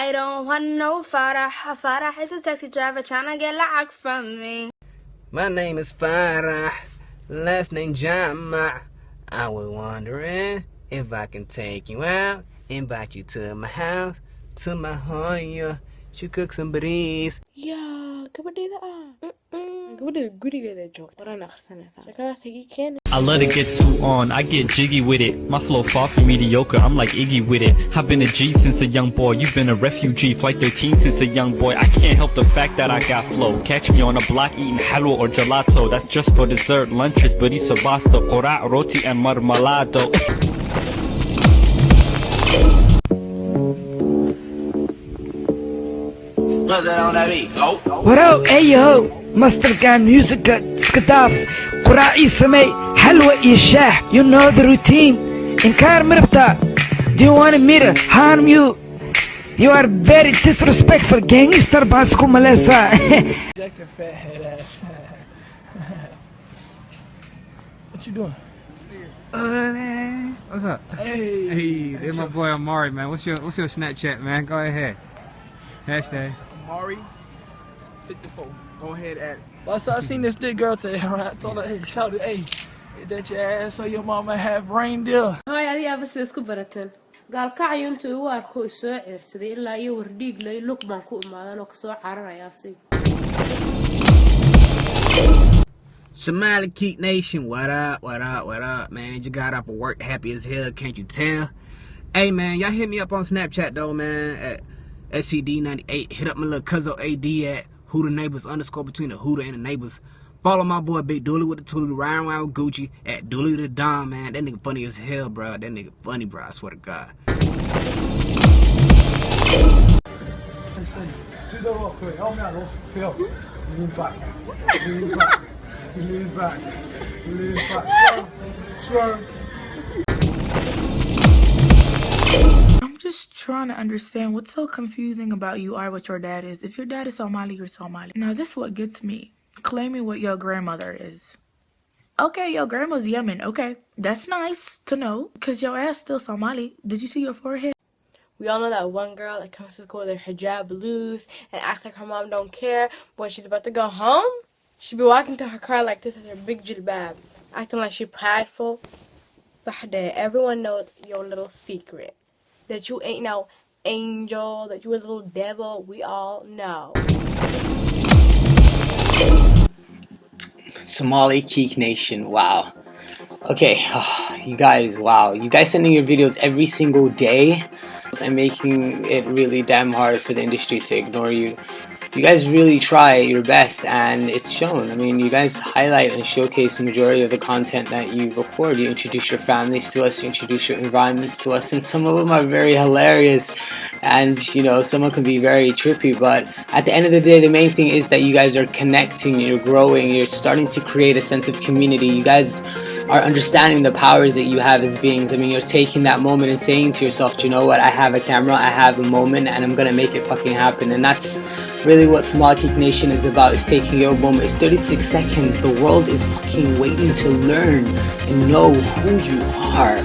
I don't want no Farah. Farah is a taxi driver trying to get lacag from me. My name is Farah, last name Jama. I was wondering if I can take you out, invite you to my house, to my home. She cook some breeze. Yeah, gabadheeda gabadheeda gurigeeda joogta waraan akhrisanaysaa shakadaas igi keen. I let it get too on, I get jiggy with it. My flow far from mediocre, I'm like Iggy with it. I've been a G since a young boy, you've been a refugee. Flight 13 since a young boy, I can't help the fact that I got flow. Catch me on a block eating halwa or gelato, that's just for dessert. Lunch is burrito, pasta, qura, roti and marmalado. What up, ayo? Mastergan music skadaf qura'i samay halwa iyo shaah. You know the routine. Inkar mirabta. Do you want me to harm you? You are very disrespectful gangster basku malesa. Jackson fat head ass. What you doing? Man. What's up? Hey. Hey, there's my boy Amari, man. What's your Snapchat, man? Go ahead. Hashtag. Amari54. Go ahead at it. Well, so I seen this thick girl today, right? I told her, hey, shout it, hey, is that your ass so your mama have reindeer? Hooy adiga abas isku barateen gaalkacyo intuu igu arko isoo ceersaday ilaa iyo wardhiig lay lug baan ku imaadan oo kasoo cararaya asiga. SomaliKeekNation, what up, what up, what up, man? You got off of work happy as hell, can't you tell? Hey, man, y'all hit me up on Snapchat, though, man, at SED98. Hit up my little cousin AD at Hooter Neighbors _ between the Hooter and the Neighbors. Follow my boy Big Dooley with the Toolie, riding around with Gucci at Dooley the Don, man. That nigga funny as hell, bro. That nigga funny, bro. I swear to God. Let's see. Do the rock quick. Help me out, Rolf. Help. Lean back. Lean back. Lean back. Lean back. Swerve. Swerve. I'm just trying to understand what's so confusing about you are what your dad is. If your dad is Somali, you're Somali. Now this is what gets me. Claiming what your grandmother is. Okay, your grandma's Yemen. Okay, that's nice to know. Because your ass still Somali. Did you see your forehead? We all know that one girl that comes to school with her hijab loose and acts like her mom don't care. But when she's about to go home, she be walking to her car like this with her big jilbab, acting like she prideful. But everyone knows your little secret. That you ain't no angel, that you a little devil. We all know. SomaliKeekNation, wow. Okay, you guys, wow. You guys sending your videos every single day and making it really damn hard for the industry to ignore you. You guys really try your best and it's shown. I mean, you guys highlight and showcase the majority of the content that you record. You introduce your families to us, you introduce your environments to us, and some of them are very hilarious and, you know, some can be very trippy, but at the end of the day, the main thing is that you guys are connecting, you're growing, you're starting to create a sense of community. You guys are understanding the powers that you have as beings. I mean, you're taking that moment and saying to yourself, you know what, I have a camera, I have a moment, and I'm gonna make it fucking happen. And that's really what SomaliKeekNation is about, is taking your moment. It's 36 seconds. The world is fucking waiting to learn and know who you are.